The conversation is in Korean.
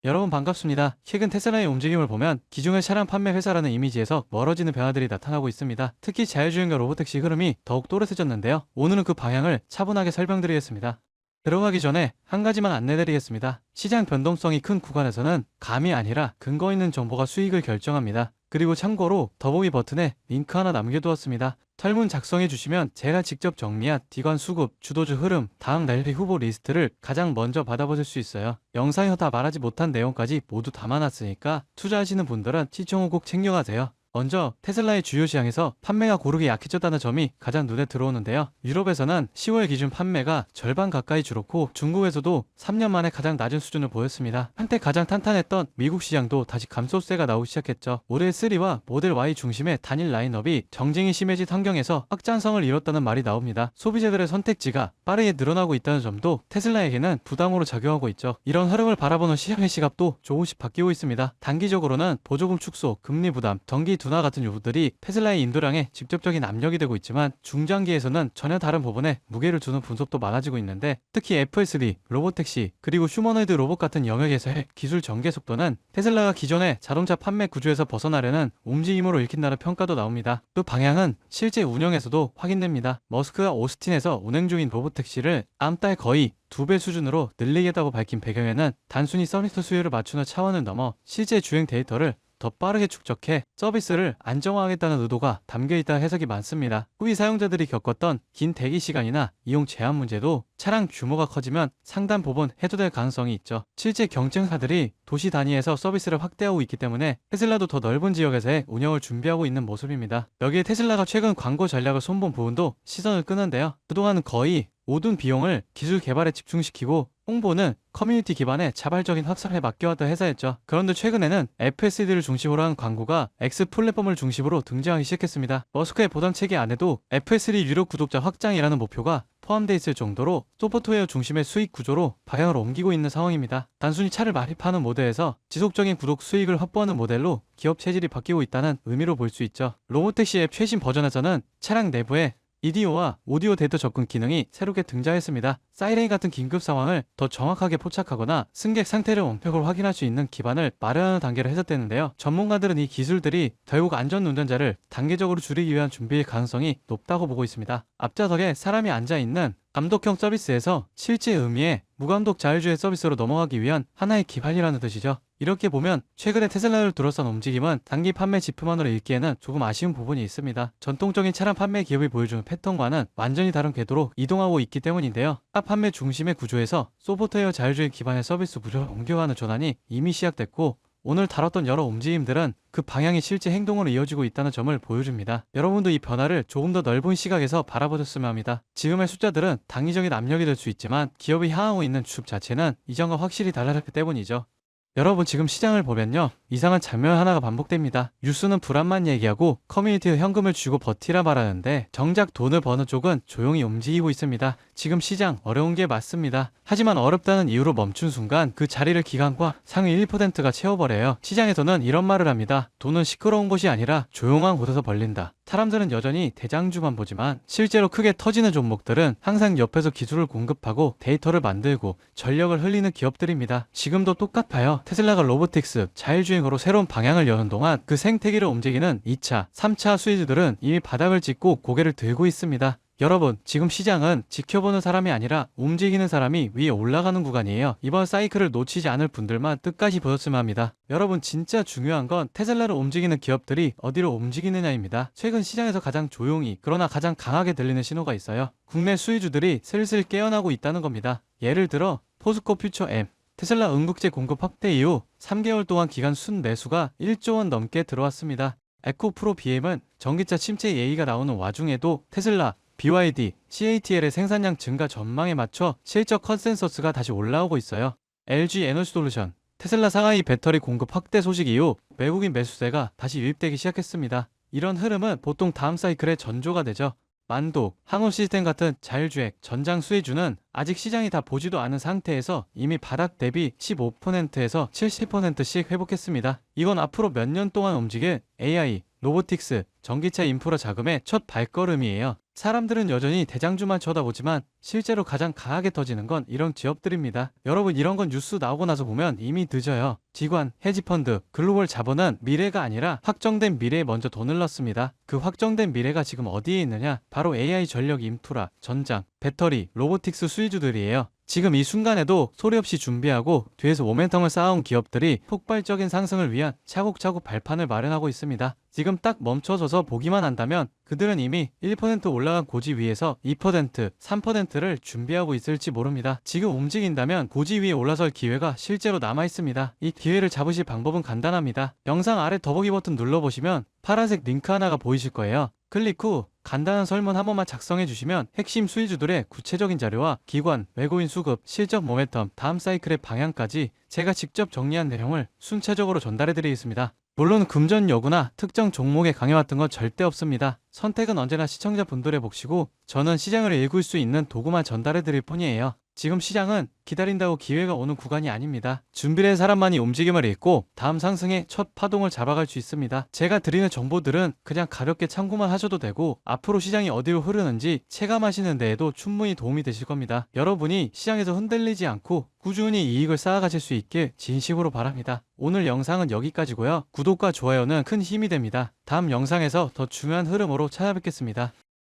여러분 반갑습니다. 최근 테슬라의 움직임을 보면 기존의 차량 판매 회사라는 이미지에서 멀어지는 변화들이 나타나고 있습니다. 특히 자율주행과 로보택시 흐름이 더욱 또렷해졌는데요. 오늘은 그 방향을 차분하게 설명드리겠습니다. 들어가기 전에 한 가지만 안내드리겠습니다. 시장 변동성이 큰 구간에서는 감이 아니라 근거 있는 정보가 수익을 결정합니다. 그리고 참고로 더보기 버튼에 링크 하나 남겨두었습니다. 설문 작성해 주시면 제가 직접 정리한 디관 수급, 주도주 흐름, 다음 날리 후보 리스트를 가장 먼저 받아보실 수 있어요. 영상에서 다 말하지 못한 내용까지 모두 담아놨으니까 투자하시는 분들은 시청 후 꼭 챙겨가세요. 먼저 테슬라의 주요 시장에서 판매가 고르게 약해졌다는 점이 가장 눈에 들어오는데요. 유럽에서는 10월 기준 판매가 절반 가까이 줄었고 중국에서도 3년 만에 가장 낮은 수준을 보였습니다. 한때 가장 탄탄했던 미국 시장도 다시 감소세가 나오기 시작했죠. 모델 3와 모델 Y 중심의 단일 라인업이 경쟁이 심해진 환경에서 확장성을 잃었다는 말이 나옵니다. 소비자들의 선택지가 빠르게 늘어나고 있다는 점도 테슬라에게는 부담으로 작용하고 있죠. 이런 흐름을 바라보는 시장의 시각도 조금씩 바뀌고 있습니다. 단기적으로는 보조금 축소, 금리 부담, 전기 둔화 같은 요소들이 테슬라의 인도량에 직접적인 압력이 되고 있지만 중장기에서는 전혀 다른 부분에 무게를 두는 분석도 많아지고 있는데 특히 FSD, 로보택시, 그리고 휴머노이드 로봇 같은 영역에서의 기술 전개 속도는 테슬라가 기존의 자동차 판매 구조에서 벗어나려는 움직임으로 읽힌다는 평가도 나옵니다. 그 방향은 실제 운영에서도 확인됩니다. 머스크가 오스틴에서 운행 중인 로보택시를 다음 달 거의 2배 수준으로 늘리겠다고 밝힌 배경에는 단순히 서비스 수요를 맞추는 차원을 넘어 실제 주행 데이터를 더 빠르게 축적해 서비스를 안정화하겠다는 의도가 담겨있다 해석이 많습니다. 후기 사용자들이 겪었던 긴 대기 시간이나 이용 제한 문제도 차량 규모가 커지면 상단 부분 해소될 가능성이 있죠. 실제 경쟁사들이 도시 단위에서 서비스를 확대하고 있기 때문에 테슬라도 더 넓은 지역에서의 운영을 준비하고 있는 모습입니다. 여기에 테슬라가 최근 광고 전략을 손본 부분도 시선을 끄는데요. 그동안은 거의 모든 비용을 기술 개발에 집중시키고 홍보는 커뮤니티 기반의 자발적인 확산에 맡겨왔던 회사였죠. 그런데 최근에는 FSD를 중심으로 한 광고가 X 플랫폼을 중심으로 등장하기 시작했습니다. 머스크의 보상 체계 안에도 FSD 유료 구독자 확장이라는 목표가 포함되어 있을 정도로 소프트웨어 중심의 수익 구조로 방향을 옮기고 있는 상황입니다. 단순히 차를 많이 파는 모델에서 지속적인 구독 수익을 확보하는 모델로 기업 체질이 바뀌고 있다는 의미로 볼 수 있죠. 로보택시 앱 최신 버전에서는 차량 내부에 EDO와 오디오 데이터 접근 기능이 새롭게 등장했습니다. 사이렌 같은 긴급 상황을 더 정확하게 포착하거나 승객 상태를 원격으로 확인할 수 있는 기반을 마련하는 단계로 해석되는데요. 전문가들은 이 기술들이 결국 안전운전자를 단계적으로 줄이기 위한 준비일 가능성이 높다고 보고 있습니다. 앞좌석에 사람이 앉아있는 감독형 서비스에서 실제 의미의 무감독 자율주행 서비스로 넘어가기 위한 하나의 기반이라는 뜻이죠. 이렇게 보면 최근에 테슬라를 둘러싼 움직임은 단기 판매 지표만으로 읽기에는 조금 아쉬운 부분이 있습니다. 전통적인 차량 판매 기업이 보여주는 패턴과는 완전히 다른 궤도로 이동하고 있기 때문인데요. 차 판매 중심의 구조에서 소프트웨어 자율주행 기반의 서비스 구조로 옮겨가는 전환이 이미 시작됐고 오늘 다뤘던 여러 움직임들은 그 방향이 실제 행동으로 이어지고 있다는 점을 보여줍니다. 여러분도 이 변화를 조금 더 넓은 시각에서 바라보셨으면 합니다. 지금의 숫자들은 당위적인 압력이 될 수 있지만 기업이 향하고 있는 추 자체는 이전과 확실히 달라졌기 때문이죠. 여러분 지금 시장을 보면요 이상한 장면 하나가 반복됩니다. 뉴스는 불안만 얘기하고 커뮤니티에 현금을 주고 버티라 말하는데 정작 돈을 버는 쪽은 조용히 움직이고 있습니다. 지금 시장 어려운 게 맞습니다. 하지만 어렵다는 이유로 멈춘 순간 그 자리를 기관과 상위 1%가 채워버려요. 시장에서는 이런 말을 합니다. 돈은 시끄러운 곳이 아니라 조용한 곳에서 벌린다. 사람들은 여전히 대장주만 보지만 실제로 크게 터지는 종목들은 항상 옆에서 기술을 공급하고 데이터를 만들고 전력을 흘리는 기업들입니다. 지금도 똑같아요. 테슬라가 로보틱스, 자율주행으로 새로운 방향을 여는 동안 그 생태계를 움직이는 2차, 3차 수혜주들은 이미 바닥을 짚고 고개를 들고 있습니다. 여러분, 지금 시장은 지켜보는 사람이 아니라 움직이는 사람이 위에 올라가는 구간이에요. 이번 사이클을 놓치지 않을 분들만 끝까지 보셨으면 합니다. 여러분, 진짜 중요한 건 테슬라를 움직이는 기업들이 어디로 움직이느냐입니다. 최근 시장에서 가장 조용히 그러나 가장 강하게 들리는 신호가 있어요. 국내 수혜주들이 슬슬 깨어나고 있다는 겁니다. 예를 들어 포스코 퓨처 M, 테슬라 응급제 공급 확대 이후 3개월 동안 기간 순매수가 1조 원 넘게 들어왔습니다. 에코프로 BM은 전기차 침체 예의가 나오는 와중에도 테슬라, BYD, CATL의 생산량 증가 전망에 맞춰 실적 컨센서스가 다시 올라오고 있어요. LG 에너지솔루션, 테슬라 상하이 배터리 공급 확대 소식 이후 외국인 매수세가 다시 유입되기 시작했습니다. 이런 흐름은 보통 다음 사이클의 전조가 되죠. 만도, 항우 시스템 같은 자율주행, 전장 수혜주는 아직 시장이 다 보지도 않은 상태에서 이미 바닥 대비 15%에서 70%씩 회복했습니다. 이건 앞으로 몇 년 동안 움직일 AI, 로보틱스, 전기차 인프라 자금의 첫 발걸음이에요. 사람들은 여전히 대장주만 쳐다보지만 실제로 가장 강하게 터지는 건 이런 기업들입니다. 여러분, 이런 건 뉴스 나오고 나서 보면 이미 늦어요. 기관, 헤지펀드, 글로벌 자본은 미래가 아니라 확정된 미래에 먼저 돈을 넣습니다. 그 확정된 미래가 지금 어디에 있느냐? 바로 AI 전력 인프라, 전장, 배터리, 로보틱스 수혜주들이에요. 지금 이 순간에도 소리 없이 준비하고 뒤에서 모멘텀을 쌓아온 기업들이 폭발적인 상승을 위한 차곡차곡 발판을 마련하고 있습니다. 지금 딱 멈춰서서 보기만 한다면 그들은 이미 1% 올라간 고지 위에서 2%, 3%를 준비하고 있을지 모릅니다. 지금 움직인다면 고지 위에 올라설 기회가 실제로 남아 있습니다. 이 기회를 잡으실 방법은 간단합니다. 영상 아래 더보기 버튼 눌러보시면 파란색 링크 하나가 보이실 거예요. 클릭 후 간단한 설문 한 번만 작성해 주시면 핵심 수혜주들의 구체적인 자료와 기관, 외국인 수급, 실적 모멘텀, 다음 사이클의 방향까지 제가 직접 정리한 내용을 순차적으로 전달해 드리겠습니다. 물론 금전 여부나 특정 종목에 강해왔던 건 절대 없습니다. 선택은 언제나 시청자분들의 몫이고 저는 시장을 읽을 수 있는 도구만 전달해 드릴 뿐이에요. 지금 시장은 기다린다고 기회가 오는 구간이 아닙니다. 준비된 사람만이 움직임을 읽고 다음 상승의 첫 파동을 잡아갈 수 있습니다. 제가 드리는 정보들은 그냥 가볍게 참고만 하셔도 되고 앞으로 시장이 어디로 흐르는지 체감하시는 데에도 충분히 도움이 되실 겁니다. 여러분이 시장에서 흔들리지 않고 꾸준히 이익을 쌓아가실 수 있길 진심으로 바랍니다. 오늘 영상은 여기까지고요. 구독과 좋아요는 큰 힘이 됩니다. 다음 영상에서 더 중요한 흐름으로 찾아뵙겠습니다.